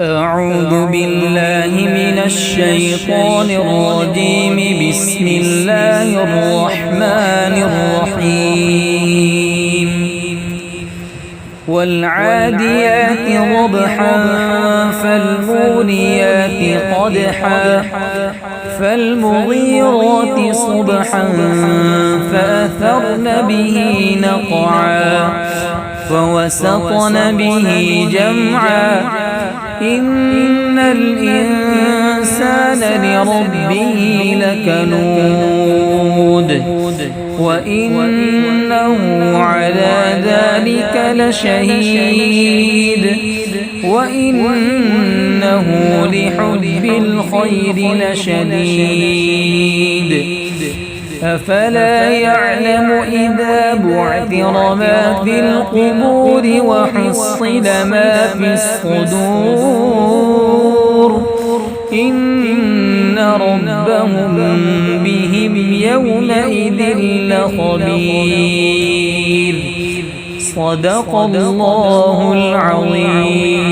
أعوذ بالله من الشيطان الرجيم. بسم الله الرحمن الرحيم. والعاديات ضبحا فالموريات قدحا فالمغيرات صبحا فأثرن به نقعا فوسطن به جمعا إن الإنسان لربه لكنود وإنه على ذلك لشهيد وإنه لحب الخير لشديد أفلا يعلم إذا بعثر ما في القبور وحصل ما في الصدور إن ربهم بهم يومئذ لخبير. صدق الله العظيم.